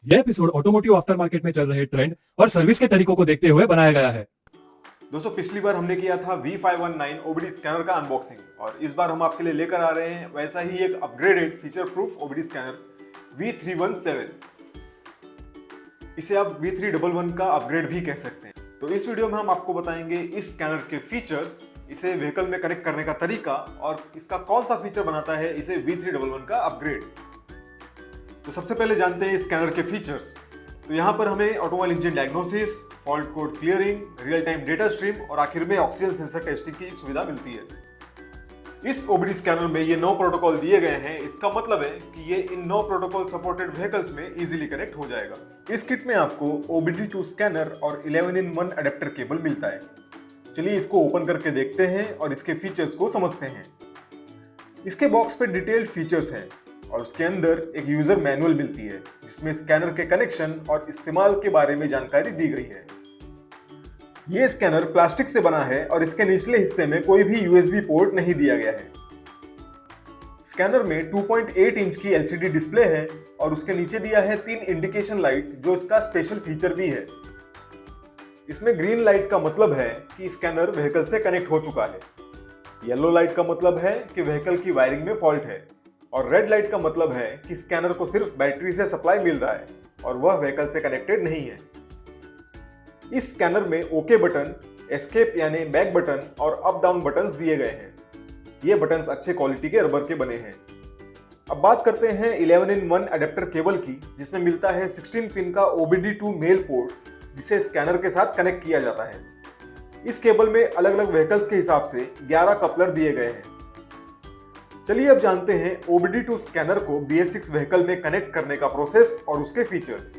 यह episode automotive after market में चल रहे ट्रेंड और सर्विस के तरीकों को देखते हुए बनाया गया है। दोस्तों, पिछली बार हमने किया था V519 OBD स्कैनर का अनबॉक्सिंग और इस बार हम आपके लिए लेकर आ रहे हैं वैसा ही एक upgraded feature proof OBD scanner V317। इसे आप V311 का अपग्रेड भी कह सकते हैं। तो इस वीडियो में हम आपको बताएंगे इस स्कैनर के फीचर्स, इसे व्हीकल में कनेक्ट करने का तरीका और इसका कौन सा फीचर बनाता है इसे V311 का अपग्रेड। तो सबसे पहले जानते हैं स्कैनर के फीचर्स। तो यहाँ पर हमें automobile engine diagnosis, fault code clearing, real time data stream और आखिर में ऑक्सीजन सेंसर टेस्टिंग की सुविधा मिलती है। इस OBD स्कैनर में ये 9 प्रोटोकॉल दिए गए हैं। इसका मतलब है कि ये इन 9 प्रोटोकॉल सपोर्टेड व्हीकल्स में इजीली कनेक्ट हो जाएगा। इस किट में आपको OBD2 स्कैनर और 11-in-1 अडेप्टर केबल मिलता है। चलिए इसको ओपन करके देखते हैं और इसके फीचर्स को समझते हैं। इसके बॉक्स पे डिटेल्ड फीचर्स हैं और उसके अंदर एक यूजर मैनुअल मिलती है जिसमें स्कैनर के कनेक्शन और इस्तेमाल के बारे में जानकारी दी गई है। ये स्कैनर प्लास्टिक से बना है और इसके निचले हिस्से में कोई भी USB पोर्ट नहीं दिया गया है। स्कैनर में 2.8 इंच की LCD डिस्प्ले है और उसके नीचे दिया है 3 इंडिकेशन लाइट जो इसका स्पेशल फीचर भी है। इसमें ग्रीन लाइट का मतलब है कि स्कैनर व्हीकल से कनेक्ट हो चुका है, येलो लाइट का मतलब है कि व्हीकल की वायरिंग में फॉल्ट है और रेड लाइट का मतलब है कि स्कैनर को सिर्फ बैटरी से सप्लाई मिल रहा है और वह व्हीकल से कनेक्टेड नहीं है। इस स्कैनर में ओके बटन, एस्केप यानी बैक बटन और अप डाउन बटन्स दिए गए हैं। ये बटन्स अच्छे क्वालिटी के रबर के बने हैं। अब बात करते हैं 11-in-1 अडेप्टर केबल की, जिसमें मिलता है 16 पिन का OBD2 मेल पोर्ट जिसे स्कैनर के साथ कनेक्ट किया जाता है। इस केबल में अलग अलग व्हीकल्स के हिसाब से 11 कपलर दिए गए हैं। चलिए अब जानते हैं OBD2 स्कैनर को BS6 व्हीकल में कनेक्ट करने का प्रोसेस और उसके फीचर्स।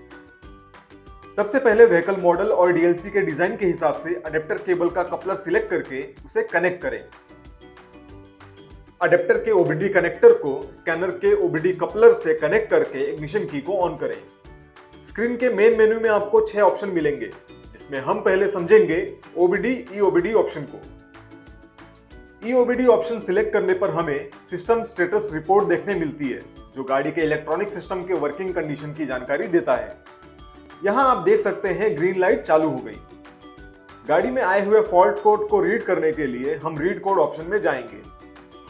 सबसे पहले व्हीकल मॉडल और DLC के डिजाइन के हिसाब से अडेप्टर केबल का कपलर सिलेक्ट करके उसे कनेक्ट करें। अडेप्टर के OBD कनेक्टर को स्कैनर के OBD कपलर से कनेक्ट करके इग्निशन की को ऑन करें। स्क्रीन के मेन मेन्यू में आपको 6 ऑप्शन मिलेंगे, जिसमें हम पहले समझेंगे OBD EOBD ऑप्शन को। EOBD ऑप्शन सिलेक्ट करने पर हमें सिस्टम स्टेटस रिपोर्ट देखने मिलती है, जो गाड़ी के इलेक्ट्रॉनिक सिस्टम के वर्किंग कंडीशन की जानकारी देता है। यहाँ आप देख सकते हैं ग्रीन लाइट चालू हो गई। गाड़ी में आए हुए फॉल्ट कोड को रीड करने के लिए हम रीड कोड ऑप्शन में जाएंगे।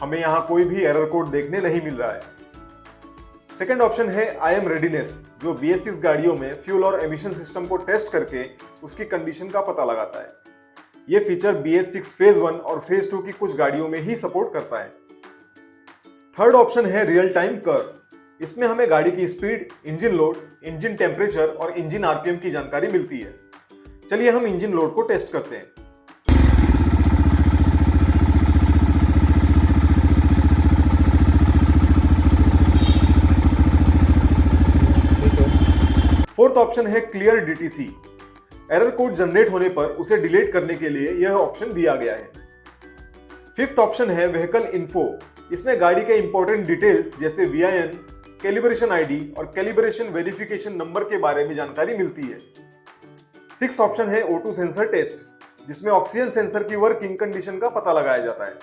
हमें यहाँ कोई भी एरर कोड देखने नहीं मिल रहा है। सेकेंड ऑप्शन है IM रेडीनेस, जो BS6 गाड़ियों में फ्यूल और एमिशन सिस्टम को टेस्ट करके उसकी कंडीशन का पता लगाता है। ये फीचर BS6 फेज 1 और फेज 2 की कुछ गाड़ियों में ही सपोर्ट करता है। थर्ड ऑप्शन है रियल टाइम कर्व। इसमें हमें गाड़ी की speed, engine load, engine temperature और इंजन RPM की जानकारी मिलती है। चलिए हम इंजन लोड को टेस्ट करते हैं। फोर्थ ऑप्शन है clear DTC। Error code generate होने पर उसे डिलीट करने के लिए यह ऑप्शन दिया गया है। फिफ्थ ऑप्शन है व्हीकल इन्फो। इसमें गाड़ी के इंपॉर्टेंट डिटेल्स जैसे VIN, कैलिब्रेशन ID और कैलिब्रेशन वेरिफिकेशन नंबर के बारे में जानकारी मिलती है। सिक्स्थ ऑप्शन है O2 सेंसर टेस्ट, जिसमें ऑक्सीजन सेंसर की वर्किंग कंडीशन का पता लगाया जाता है।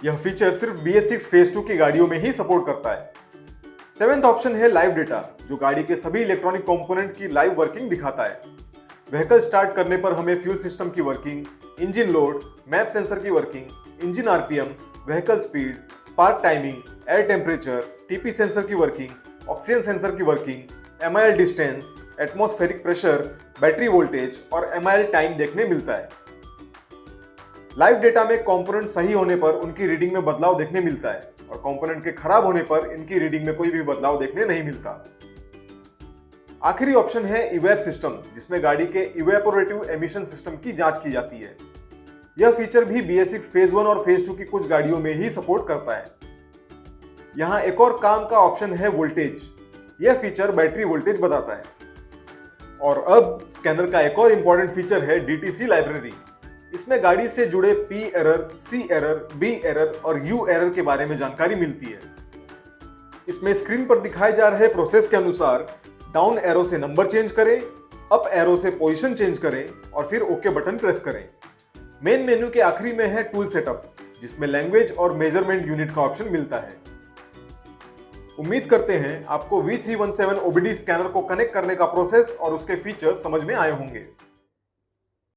यह फीचर सिर्फ BS6 फेज 2 की गाड़ियों में ही सपोर्ट करता है। सेवेंथ ऑप्शन है लाइव डेटा, जो गाड़ी के सभी इलेक्ट्रॉनिक कंपोनेंट की लाइव वर्किंग दिखाता है। व्हीकल स्टार्ट करने पर हमें फ्यूल सिस्टम की working, engine load, map sensor की working, engine RPM, vehicle speed, spark timing, air temperature, TP sensor की वर्किंग, ऑक्सीजन सेंसर की working, MIL distance, atmospheric pressure, battery voltage और MIL टाइम देखने मिलता है। लाइव डेटा में component सही होने पर उनकी रीडिंग में बदलाव देखने मिलता है और कंपोनेंट के खराब होने पर इनकी रीडिंग में कोई भी बदलाव देखने नहीं मिलता। आखिरी ऑप्शन है इवैप सिस्टम, जिसमें गाड़ी के इवेपोरेटिव एमिशन सिस्टम की जांच की जाती है। यह फीचर भी BS6 फेज 1 और फेज 2 की कुछ गाड़ियों में ही सपोर्ट करता है। यहाँ एक और काम का ऑप्शन है वोल्टेज। यह फीचर बैटरी वोल्टेज बताता है। और अब स्कैनर का एक और इंपॉर्टेंट फीचर है DTC लाइब्रेरी। इसमें गाड़ी से जुड़े P error, C error, B error और U एरर के बारे में जानकारी मिलती है। इसमें स्क्रीन पर दिखाए जा रहे प्रोसेस के अनुसार डाउन एरो से नंबर चेंज करें, अप एरो से पोजीशन चेंज करें और फिर ओके बटन प्रेस करें। मेन मेन्यू के आखिरी में है टूल सेटअप, जिसमें लैंग्वेज और मेजरमेंट यूनिट का ऑप्शन मिलता है। उम्मीद करते हैं आपको V317 OBD स्कैनर को कनेक्ट करने का प्रोसेस और उसके फीचर्स समझ में आए होंगे।